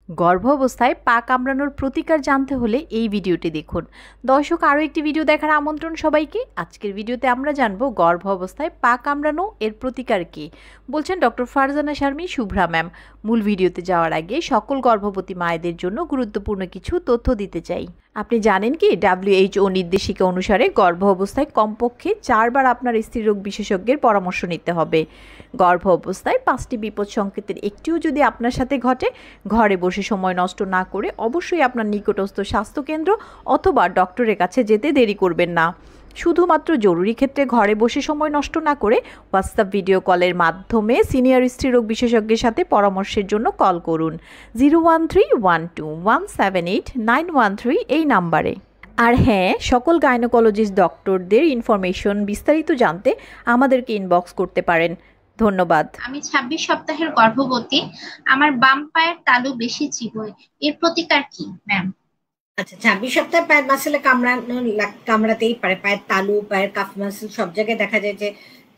গর্ভ অবস্থায় পা কামড়ানোর প্রতিকার জানতে হলে এই ভিডিওটি দেখুন। দর্শক, আরও একটি ভিডিও দেখার আমন্ত্রণ সবাইকে। আজকের ভিডিওতে আমরা জানবো গর্ভ অবস্থায় পা কামড়ানো এর প্রতিকার কী, বলছেন ডক্টর ফারজানা শারমি শুভ্রা ম্যাম। মূল ভিডিওতে যাওয়ার আগে সকল গর্ভবতী মায়েদের জন্য গুরুত্বপূর্ণ কিছু তথ্য দিতে চাই। আপনি জানেন কি, WHO নির্দেশিকা অনুসারে গর্ভ অবস্থায় কমপক্ষে 4 বার আপনার স্ত্রীরোগ বিশেষজ্ঞের পরামর্শ নিতে হবে। গর্ভ অবস্থায় 5টি বিপদ সংকেতের একটিও যদি আপনার সাথে ঘটে, ঘরে বসে সময় নষ্ট না করে অবশ্যই আপনার নিকটস্থ স্বাস্থ্যকেন্দ্র অথবা ডক্টরের কাছে যেতে দেরি করবেন না। শুধুমাত্র জরুরি ক্ষেত্রে ঘরে বসে সময় নষ্ট না করে হোয়াটসঅ্যাপ ভিডিও কলের মাধ্যমে সিনিয়র স্ত্রীরোগ বিশেষজ্ঞের সাথে পরামর্শের জন্য কল করুন 01312178913 এই নাম্বারে। আর হ্যাঁ, সকল গাইনোকোলজিস্ট ডক্টরদের ইনফরমেশন বিস্তারিত জানতে আমাদেরকে ইনবক্স করতে পারেন। ধন্যবাদ। আমি 26 সপ্তাহের গর্ভবতী। আমার বাম পায়ের তালু বেশি চিবোয়, এর প্রতিকার কি ম্যাম? আচ্ছা, 26 সপ্তাহে পায়ের মাসেলে কামড়াতেই পারে। পায়ের তালু, পায়ের কাফ মাসেল সব জায়গায় দেখা যায় যে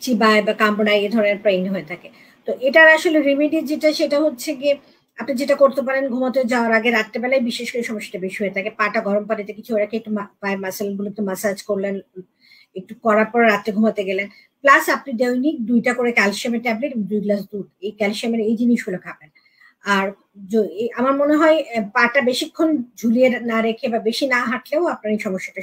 চিবায় বা কামড়ায়, এ ধরনের পেইন হয়ে থাকে। তো এটার আসলে রেমেডি যেটা, সেটা হচ্ছে গিয়ে আপনি যেটা করতে পারেন, ঘুমাতে যাওয়ার আগে রাত্রেবেলায় বিশেষ করে সমস্যাটা বেশি হয়ে থাকে। পাটা গরম পানিতে কিছু রেখে একটু পায়ের মাসেলগুলো একটু মাসাজ করলেন, একটু করার পর রাত্রে ঘুমাতে গেলেন। প্লাস আপনি দৈনিক 2টা করে ক্যালসিয়ামের ট্যাবলেট, 2 গ্লাস দুধ, এই ক্যালসিয়ামের এই জিনিসগুলো খাবেন। আর আমার মনে হয় পাটা বেশিক্ষণ ঝুলিয়ে না রেখে বা বেশি না হাঁটলেও আপনার এই সমস্যাটা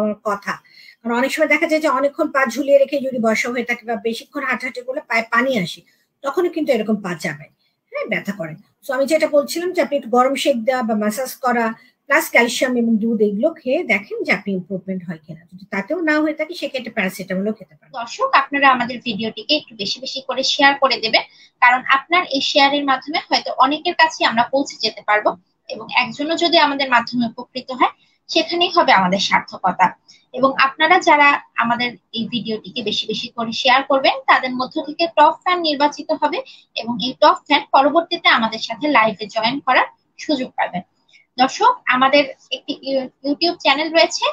আমার কথা। কারণ অনেক সময় দেখা যায় যে অনেকক্ষণ পা ঝুলিয়ে রেখে যদি বসা হয়ে থাকে বা বেশিক্ষণ হাঁটাহাঁটি করলে পায়ে পানি আসে, তখনও কিন্তু এরকম পা যাবে, হ্যাঁ, ব্যথা করে। তো আমি যেটা বলছিলাম যে আপনি একটু গরম শেক দেওয়া বা ম্যাসাজ করা প্লাস ক্যালসিয়াম এবং দুধ, এগুলো খেয়ে দেখেন যে আপনি ইমপ্রুভমেন্ট হয় কিনা। যদি তাতেও না হয়ে থাকে, সেক্ষেত্রে প্যারাসিটামলও খেতে পারেন। দর্শক, আপনারা আমাদের ভিডিওটিকে একটু বেশি বেশি করে শেয়ার করে দেবেন, কারণ আপনার এই শেয়ারের মাধ্যমে হয়তো অনেকের কাছে আমরা পৌঁছে যেতে পারবো, এবং একজনও যদি আমাদের মাধ্যমে উপকৃত হয়, সেখানেই হবে আমাদের সার্থকতা। এবং আপনারা যারা আমাদের এই ভিডিওটিকে বেশি বেশি করে শেয়ার করবেন, তাদের মধ্য থেকে টপ ফ্যান নির্বাচিত হবে, এবং এই টপ ফ্যান পরবর্তীতে আমাদের সাথে লাইভে জয়েন করার সুযোগ পাবেন। দর্শক, আমাদের একটি ইউটিউব চ্যানেল রয়েছে,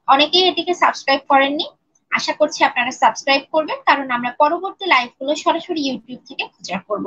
অনেকেই এটিকে সাবস্ক্রাইব করেননি। আশা করছি আপনারা সাবস্ক্রাইব করবেন, কারণ আমরা পরবর্তী লাইভগুলো সরাসরি ইউটিউব থেকে প্রচার করব।